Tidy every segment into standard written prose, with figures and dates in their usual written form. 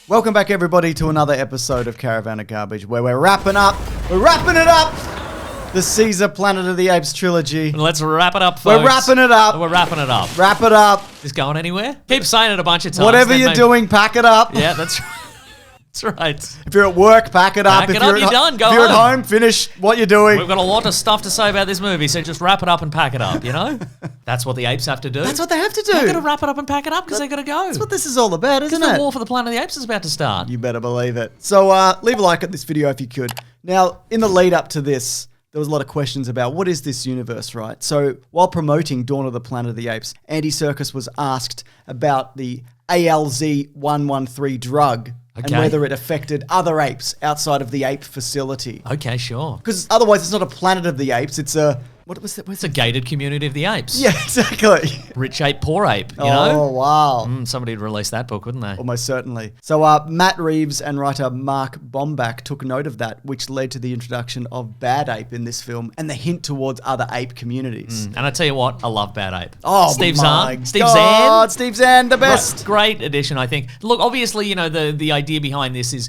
Welcome back, everybody, to another episode of Caravan of Garbage, where we're wrapping up. We're wrapping it up. The Caesar Planet of the Apes trilogy. Let's wrap it up, folks. We're wrapping it up. We're wrapping it up. Wrap it up. Is going anywhere? Keep saying it a bunch of times. Whatever you're doing, pack it up. Yeah, that's right. That's right. If you're at work, pack it up. Pack it up, you're done. Go home. If you're home. at home, finish what you're doing. We've got a lot of stuff to say about this movie, so just wrap it up and pack it up, you know? That's what the apes have to do. That's what they have to do. They've got to wrap it up and pack it up because they've got to go. That's what this is all about, isn't it? Because the war for the Planet of the Apes is about to start. You better believe it. So leave a like at this video if you could. Now, in the lead up to this, there was a lot of questions about what is this universe, right? So while promoting Dawn of the Planet of the Apes, Andy Serkis was asked about the ALZ-113 drug and whether it affected other apes outside of the ape facility. Okay, sure. Because otherwise it's not a Planet of the Apes, it's a... What was that? It's a gated community of the apes. Yeah, exactly. Rich ape, poor ape, you know? Oh, wow. Somebody would release that book, wouldn't they? Almost certainly. So Matt Reeves and writer Mark Bombach took note of that, which led to the introduction of Bad Ape in this film and the hint towards other ape communities. And I tell you what, I love Bad Ape. Oh, Steve my Zahn. Steve God, Zahn. Steve Zahn, the best. Great addition, I think. Look, obviously, you know, the idea behind this is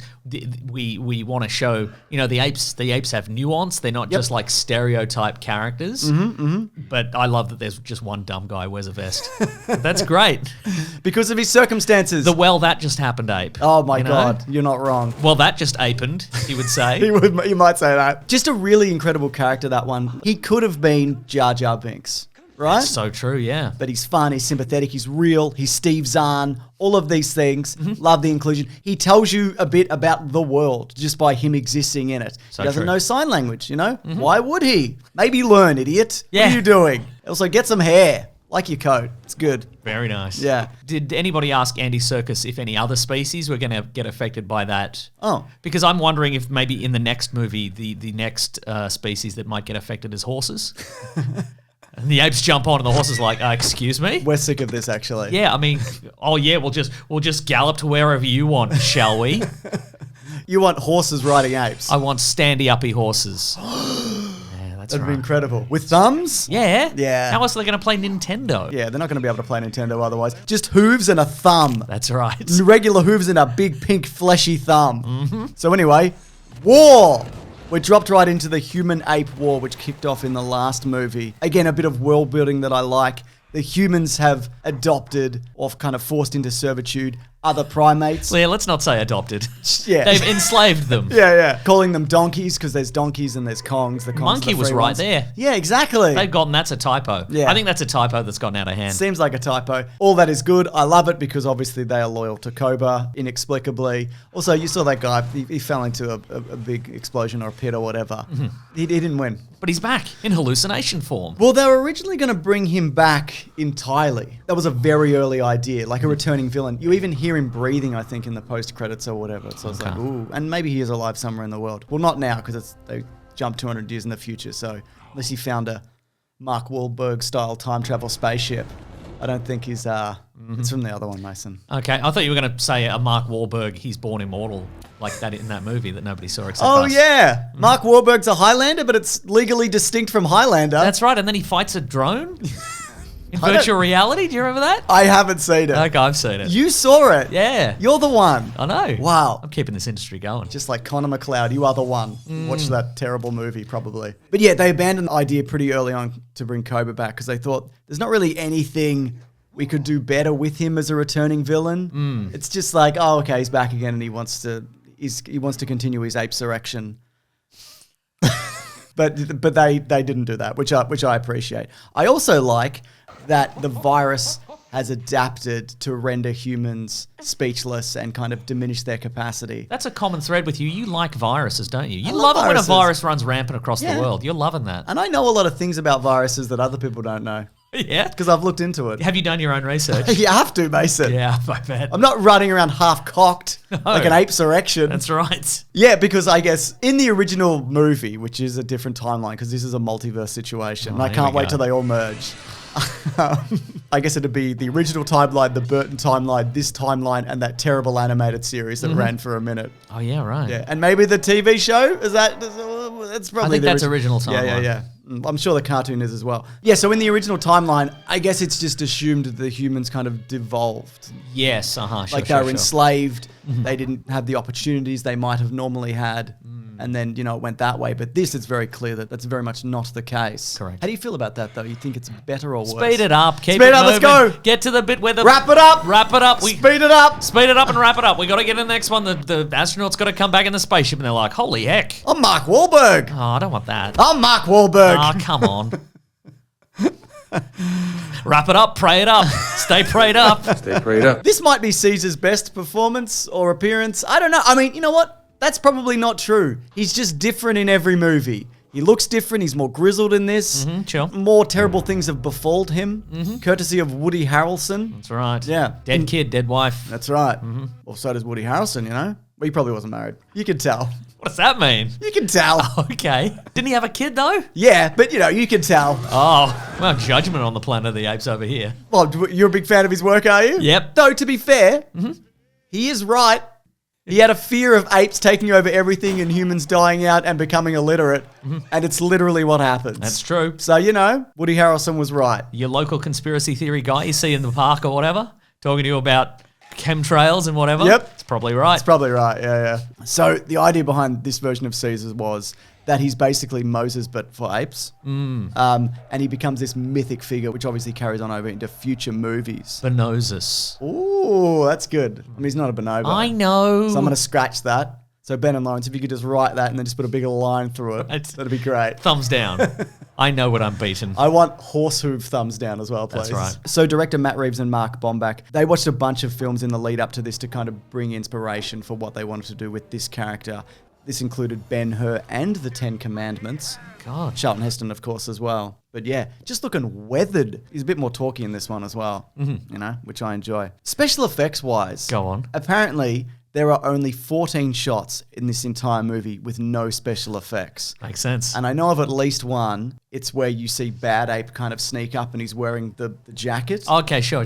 we want to show, you know, the apes have nuance. They're not just like stereotype characters. But I love that there's just one dumb guy who wears a vest. That's great. Because of his circumstances. That just happened ape. Oh my God, you're not wrong. Well, that just apened, he would say. You might say that. Just a really incredible character, that one. He could have been Jar Jar Binks, right? That's so true, yeah. But he's fun, he's sympathetic, he's real, he's Steve Zahn, all of these things. Love the inclusion. He tells you a bit about the world just by him existing in it. So he doesn't true. know sign language, you know? Why would he? Maybe learn, idiot. Yeah. What are you doing? Also, get some hair. Like your coat. It's good. Very nice. Yeah. Did anybody ask Andy Serkis if any other species were going to get affected by that? Oh. Because I'm wondering if maybe in the next movie, the next species that might get affected is horses. And the apes jump on and the horse is like, excuse me? We're sick of this, actually. Yeah, I mean, we'll just gallop to wherever you want, shall we? You want horses riding apes? I want standy-uppy horses. Yeah, that's That'd right. be incredible. With thumbs? Yeah. Yeah. How else are they going to play Nintendo? Yeah, they're not going to be able to play Nintendo otherwise. Just hooves and a thumb. That's right. Regular hooves and a big pink fleshy thumb. So anyway, war! We're dropped right into the human-ape war, which kicked off in the last movie. Again, a bit of world building that I like. The humans have adopted or kind of forced into servitude other primates. Yeah, let's not say adopted. Yeah. They've enslaved them. Yeah. Calling them donkeys because there's donkeys and there's Kongs. The Kongs Monkey are the was free right ones. there. Yeah, exactly. That's a typo. Yeah. I think that's a typo that's gotten out of hand. Seems like a typo. All that is good. I love it because obviously they are loyal to Cobra, inexplicably. Also, you saw that guy. He fell into a big explosion or a pit or whatever. He didn't win. But he's back in hallucination form. Well, they were originally going to bring him back entirely. That was a very early idea, like a returning villain. You even hear him breathing, I think, in the post-credits or whatever. So I was like, ooh. And maybe he is alive somewhere in the world. Well, not now, because they jumped 200 years in the future. So unless he found a Mark Wahlberg-style time travel spaceship, I don't think he's... It's from the other one, Mason. Okay, I thought you were going to say a Mark Wahlberg, he's born immortal, like that in that movie that nobody saw except us. Yeah. Mark Wahlberg's a Highlander, but it's legally distinct from Highlander. That's right, and then he fights a drone in virtual reality. Do you remember that? I haven't seen it. Okay, I've seen it. You saw it. Yeah. You're the one. I know. Wow. I'm keeping this industry going. Just like Connor McLeod, you are the one. Watch that terrible movie, probably. But yeah, they abandoned the idea pretty early on to bring Cobra back because they thought there's not really anything we could do better with him as a returning villain. It's just like, oh, okay, he's back again and he wants to continue his apesurrection. but they didn't do that, which I appreciate. I also like that the virus has adapted to render humans speechless and kind of diminish their capacity. That's a common thread with you. You like viruses, don't you? You love love it when a viruses. virus runs rampant across Yeah. the world. You're loving that. And I know a lot of things about viruses that other people don't know Yeah. because I've looked into it. Have you done your own research? You have to, Mason. Yeah, I bet. I'm not running around half-cocked like an ape's erection. That's right. Yeah, because I guess in the original movie, which is a different timeline, because this is a multiverse situation, and I here can't we wait go. till they all merge. I guess it'd be the original timeline, the Burton timeline, this timeline, and that terrible animated series that ran for a minute. Oh, yeah, right. Yeah, and maybe the TV show, is that... That's probably I think that's original timeline. Yeah. I'm sure the cartoon is as well. Yeah, so in the original timeline, I guess it's just assumed that the humans kind of devolved. Yes, sure, Like they were enslaved. They didn't have the opportunities they might have normally had. And then, you know, it went that way. But this, it's very clear that that's very much not the case. Correct. How do you feel about that, though? You think it's better or worse? Speed it up. Keep Speed it up, let's moving. go. Get to the bit where the... Wrap it up. Wrap it up. Speed it up. Speed it up and wrap it up. We got to get in the next one. The astronauts got to come back in the spaceship, and they're like, holy heck. I'm Mark Wahlberg. Oh, I don't want that. I'm Mark Wahlberg. Oh, come on. Wrap it up, pray it up. Stay prayed up. Stay prayed up. This might be Caesar's best performance or appearance. I don't know. I mean, you know what? That's probably not true. He's just different in every movie. He looks different. He's more grizzled in this. Sure. More terrible things have befalled him, courtesy of Woody Harrelson. That's right. Yeah. Dead kid, dead wife. That's right. Well, so does Woody Harrelson, you know? Well, he probably wasn't married. You can tell. What does that mean? You can tell. Okay. Didn't he have a kid, though? Yeah, but, you know, you can tell. Oh, well, judgment on the Planet of the Apes over here. Well, you're a big fan of his work, are you? Yep. Though, to be fair, he is right. He had a fear of apes taking over everything and humans dying out and becoming illiterate. And it's literally what happens. That's true. So, you know, Woody Harrelson was right. Your local conspiracy theory guy you see in the park or whatever, talking to you about chemtrails and whatever. Yep. It's probably right. It's probably right, yeah. So the idea behind this version of Caesar was that he's basically Moses but for apes. And he becomes this mythic figure, which obviously carries on over into future movies. Bonosus. Ooh, that's good. I mean, he's not a bonobo. I know. So I'm going to scratch that. So Ben and Lawrence, if you could just write that and then just put a bigger line through it, Right. that'd be great. Thumbs down. I know what I'm beating. I want horse hoof thumbs down as well, please. That's right. So director Matt Reeves and Mark Bomback, they watched a bunch of films in the lead up to this to kind of bring inspiration for what they wanted to do with this character. This included Ben-Hur and the Ten Commandments. God. Charlton Heston, of course, as well. But yeah, just looking weathered. He's a bit more talky in this one as well, you know, which I enjoy. Special effects wise. Go on. Apparently, there are only 14 shots in this entire movie with no special effects. Makes sense. And I know of at least one. It's where you see Bad Ape kind of sneak up and he's wearing the jacket. Okay, sure.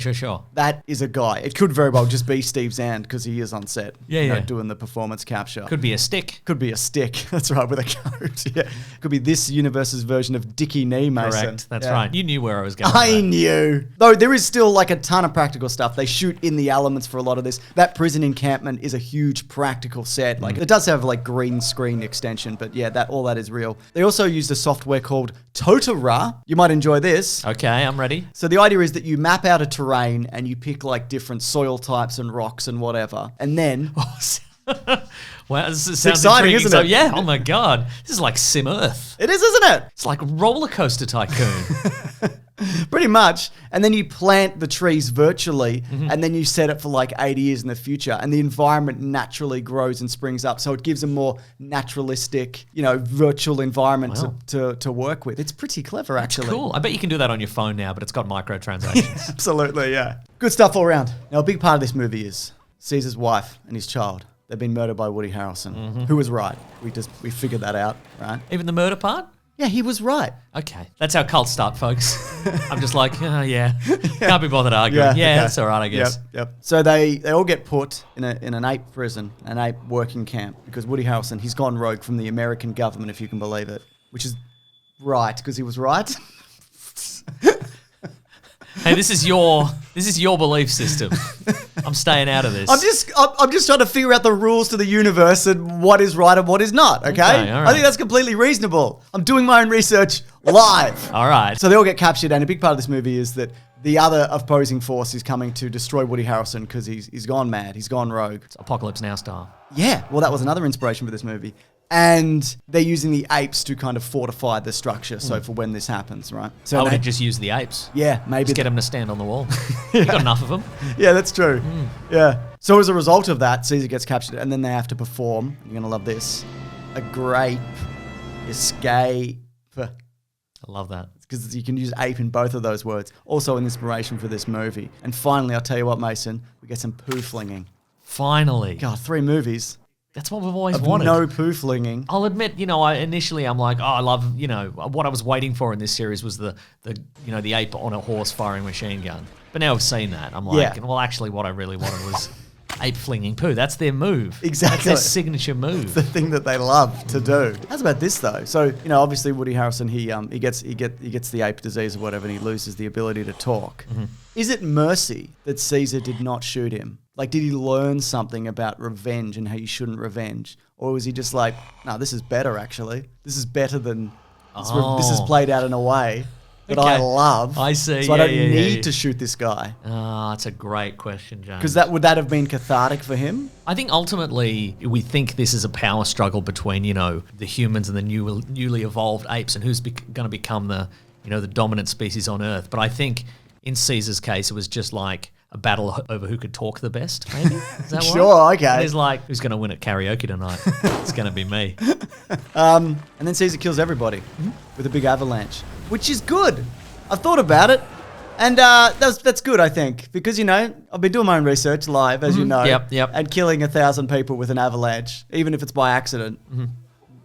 That is a guy. It could very well just be Steve Zahn because he is on set. Yeah, you know, yeah. doing the performance capture. Could be a stick. Could be a stick. That's right, with a coat. Yeah. Could be this universe's version of Dickie Knee Mason. Correct. That's Yeah. right. You knew where I was going. I with that. knew. Though there is still like a ton of practical stuff. They shoot in the elements for a lot of this. That prison encampment is a huge practical set. Like it does have like green screen extension, but yeah, all that is real. They also used a software called Totara. You might enjoy this. Okay, I'm ready. So the idea is that you map out a terrain and you pick like different soil types and rocks and whatever. And then Well, this sounds exciting, intriguing. isn't So, it? yeah, oh my God. This is like Sim Earth. it is, isn't it? It's like Roller Coaster Tycoon. Pretty much. And then you plant the trees virtually and then you set it for like 80 years in the future and the environment naturally grows and springs up. So it gives a more naturalistic, you know, virtual environment Wow. to work with. It's pretty clever, actually. Cool. I bet you can do that on your phone now, but it's got microtransactions. Absolutely, yeah. Good stuff all around. Now, a big part of this movie is Caesar's wife and his child. They've been murdered by Woody Harrelson, who was right. We figured that out, right? Even the murder part? Yeah, he was right. Okay. That's how cults start, folks. I'm just like, oh, yeah. Can't be bothered arguing. Yeah, okay. that's all right, I guess. Yep. So they all get put in an ape prison, an ape working camp, because Woody Harrelson, he's gone rogue from the American government, if you can believe it, which is right, because he was right. Hey, this is your belief system. I'm staying out of this. I'm just trying to figure out the rules to the universe and what is right and what is not, okay? all right. I think that's completely reasonable. I'm doing my own research live. All right. So they all get captured, and a big part of this movie is that the other opposing force is coming to destroy Woody Harrelson because he's gone mad, he's gone rogue. Apocalypse Now style. Yeah, well, that was another inspiration for this movie. And they're using the apes to kind of fortify the structure, so for when this happens, right? So I would have just used the apes. yeah, maybe. Just get them to stand on the wall. You got enough of them. Yeah, that's true. Yeah. So as a result of that, Caesar gets captured, and then they have to perform. You're gonna love this. A grape escape, I love that. because you can use ape in both of those words. Also an inspiration for this movie. And finally, I'll tell you what, Mason, we get some poo flinging. Finally. God, 3 movies. That's what we've always Of wanted. no poo flinging. I'll admit, initially I'm like, oh, I love, what I was waiting for in this series was the ape on a horse firing a machine gun. But now I've seen that. I'm like, Yeah. well, actually what I really wanted was ape flinging poo. That's their move. Exactly. That's their signature move. The thing that they love to do. How's about this though? So obviously Woody Harrelson he gets the ape disease or whatever, and he loses the ability to talk. Mm-hmm. Is it mercy that Caesar did not shoot him? Like, did he learn something about revenge and how you shouldn't revenge, or was he just like, no, this is better actually. This is better than this is played out in a way that I love. I see. So I don't need to shoot this guy. That's a great question, James. Because would that have been cathartic for him? I think ultimately we think this is a power struggle between, the humans and the newly evolved apes, and who's going to become the dominant species on Earth. But I think in Caesar's case, it was just like a battle over who could talk the best, maybe? Is that Sure, okay. And he's like, who's going to win at karaoke tonight? It's going to be me. And then Caesar kills everybody with a big avalanche, which is good. I've thought about it, and that's good, I think, because, I've been doing my own research live, as you know. Yep. And killing 1,000 people with an avalanche, even if it's by accident,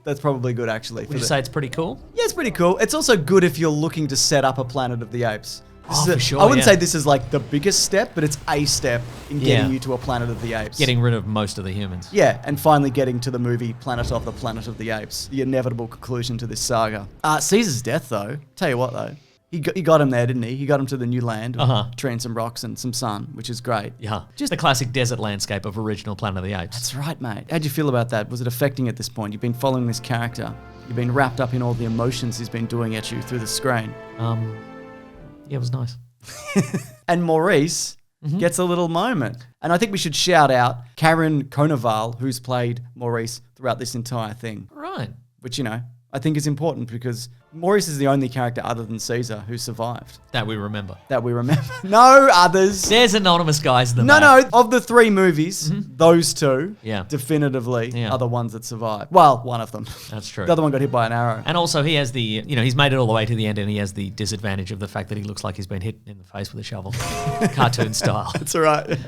that's probably good, actually. Would you say it's pretty cool? Yeah, it's pretty cool. It's also good if you're looking to set up a Planet of the Apes. For sure, I wouldn't say this is like the biggest step, but it's a step in getting Yeah. you to a Planet of the Apes. Getting rid of most of the humans. Yeah, and finally getting to the movie Planet of the Apes, the inevitable conclusion to this saga. Caesar's death, though, tell you what, though, he got him there, didn't he? He got him to the new land, tree and some rocks and some sun, which is great. Yeah, just the classic desert landscape of original Planet of the Apes. That's right, mate. How'd you feel about that? Was it affecting at this point? You've been following this character. You've been wrapped up in all the emotions he's been doing at you through the screen. Yeah, it was nice. And Maurice gets a little moment. And I think we should shout out Karen Konoval, who's played Maurice throughout this entire thing. Right. Which, I think is important because Maurice is the only character other than Caesar who survived. That we remember. No others. There's anonymous guys in the No, back. of the three movies, those two definitively Yeah. are the ones that survived. Well, one of them. That's true. The other one got hit by an arrow. And also he has the, he's made it all the way to the end, and he has the disadvantage of the fact that he looks like he's been hit in the face with a shovel. Cartoon style. That's all right.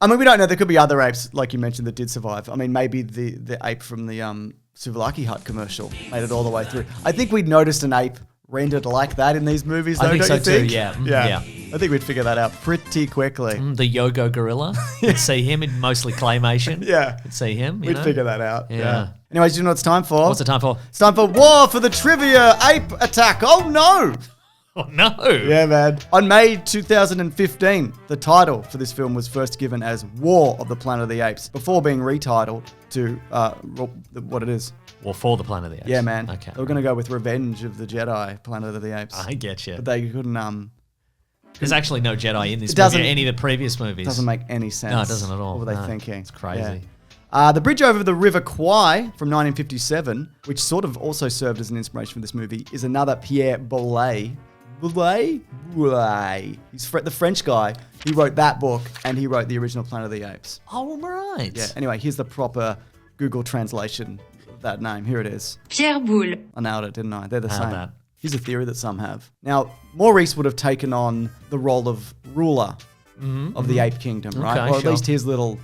I mean, we don't know. There could be other apes, like you mentioned, that did survive. I mean, maybe the ape from the Souvlaki Hut commercial made it all the way through. I think we'd noticed an ape rendered like that in these movies, though, I think don't so you think? too, yeah. Yeah. I think we'd figure that out pretty quickly. The Yogo gorilla. You'd see him in mostly claymation. Yeah. You'd see him. We'd figure that out. Yeah. Anyways, do you know what it's time for? What's the time for? It's time for War for the Trivia Ape Attack. Oh, no. Oh, no. Yeah, man. On May 2015, the title for this film was first given as War of the Planet of the Apes, before being retitled to what it is. War for the Planet of the Apes. Yeah, man. Okay. They were going to go with Revenge of the Jedi, Planet of the Apes. I get you. But they couldn't, There's actually no Jedi in this doesn't- movie or any of the previous movies. doesn't make any sense. No, it doesn't at all. What were they No, thinking? it's crazy. Yeah. The bridge over the River Kwai from 1957, which sort of also served as an inspiration for this movie, is another Pierre Boulez. Boulez. He's the French guy. He wrote that book, and he wrote the original Planet of the Apes. Oh, right. Yeah. Anyway, here's the proper Google translation of that name. Here it is. Pierre Boulle. I nailed it, didn't I? They're the Nailed same. that. Here's a theory that some have. Now, Maurice would have taken on the role of ruler of the Ape Kingdom, right? Okay, Or at sure. least his little,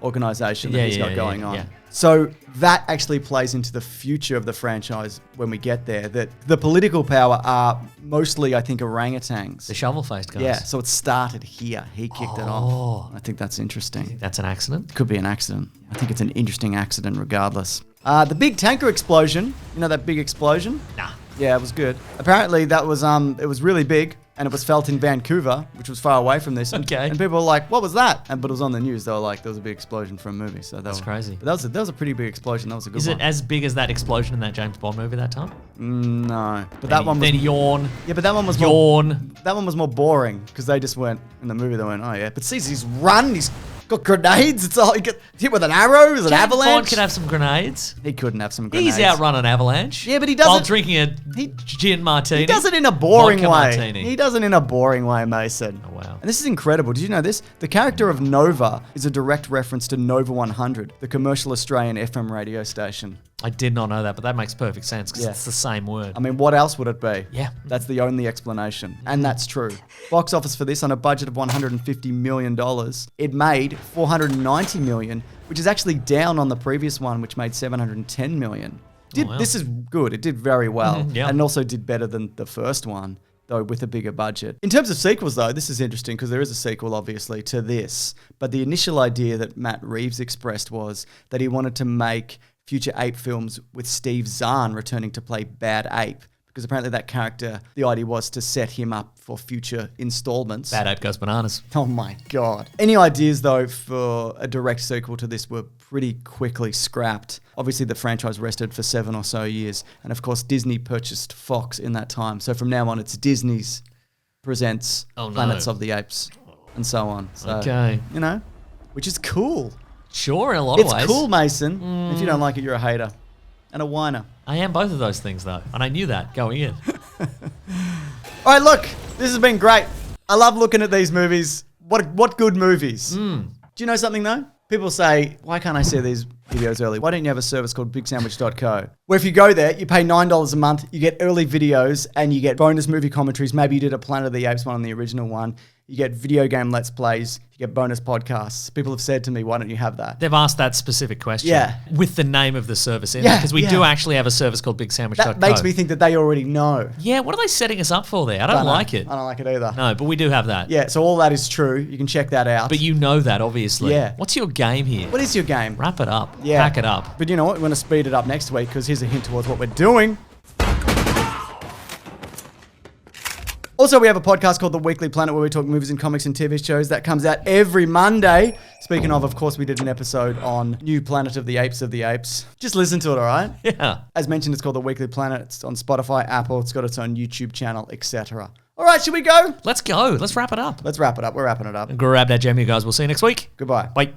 organization that Yeah, he's got going on. yeah. So that actually plays into the future of the franchise when we get there. That the political power are mostly, I think, orangutans. The shovel-faced guys. Yeah, so it started here. He kicked it off. I think that's interesting. That's an accident. Could be an accident. I think it's an interesting accident regardless. The big tanker explosion. You know that big explosion? Nah. Yeah, it was good. Apparently that was it was really big, and it was felt in Vancouver, which was far away from this. And, Okay. And people were like, "What was that?" But it was on the news. They were like, "There was a big explosion from a movie." So That's crazy. But that was a pretty big explosion. That was a good Is one. it as big as that explosion in that James Bond movie that time? No, but that one was. Then yawn. Yeah, but that one was more. Yawn. That one was more boring because they just went in the movie. They went, "Oh yeah," but see, he's run. He's got grenades. It's all he get hit with an arrow. Is an James avalanche? Bond could have some grenades. He couldn't have some grenades. He's outrun an avalanche. Yeah, but he does while it- drinking a gin martini. He does it in a boring Vodka way. martini. He does it in a boring way, Mason. Oh, wow. And this is incredible. Did you know this? The character of Nova is a direct reference to Nova 100, the commercial Australian FM radio station. I did not know that, but that makes perfect sense because Yeah. it's the same word. I mean, what else would it be? Yeah. That's the only explanation. And that's true. Box office for this on a budget of $150 million. It made $490 million, which is actually down on the previous one, which made $710 million. wow. This is good. It did very well. Mhm, yeah. And also did better than the first one. though with a bigger budget. In terms of sequels, though, this is interesting because there is a sequel, obviously, to this. But the initial idea that Matt Reeves expressed was that he wanted to make future ape films with Steve Zahn returning to play Bad Ape. Because apparently that character, the idea was to set him up for future installments. Bad Ape Goes Bananas. Oh my God. Any ideas, though, for a direct sequel to this were pretty quickly scrapped. Obviously, the franchise rested for 7 or so years. And of course, Disney purchased Fox in that time. So from now on, it's Disney's presents Planets of the Apes and so on. So, okay. You know, which is cool. Sure, in a lot of ways. It's cool, Mason. If you don't like it, you're a hater. And a whiner. I am both of those things, though. And I knew that going in. All right, look. This has been great. I love looking at these movies. What good movies. Do you know something, though? People say, why can't I see these videos early? Why don't you have a service called bigsandwich.co? Where if you go there, you pay $9 a month, you get early videos, and you get bonus movie commentaries. Maybe you did a Planet of the Apes one on the original one. You get video game Let's Plays. You get bonus podcasts. People have said to me, why don't you have that? They've asked that specific question. Yeah. With the name of the service in it. Because we do actually have a service called bigsandwich.co. That makes me think that they already know. Yeah, what are they setting us up for there? I don't like it. I don't like it either. No, but we do have that. Yeah, so all that is true. You can check that out. But you know that, obviously. Yeah. What's your game here? What is your game? Wrap it up. Yeah. Pack it up. But you know what? We're going to speed it up next week because here's a hint towards what we're doing. Also, we have a podcast called The Weekly Planet where we talk movies and comics and TV shows. That comes out every Monday. Speaking of course, we did an episode on New Planet of the Apes. Just listen to it, all right? Yeah. As mentioned, it's called The Weekly Planet. It's on Spotify, Apple. It's got its own YouTube channel, etc. All right, should we go? Let's go. Let's wrap it up. Let's wrap it up. We're wrapping it up. Grab that gem, you guys. We'll see you next week. Goodbye. Bye.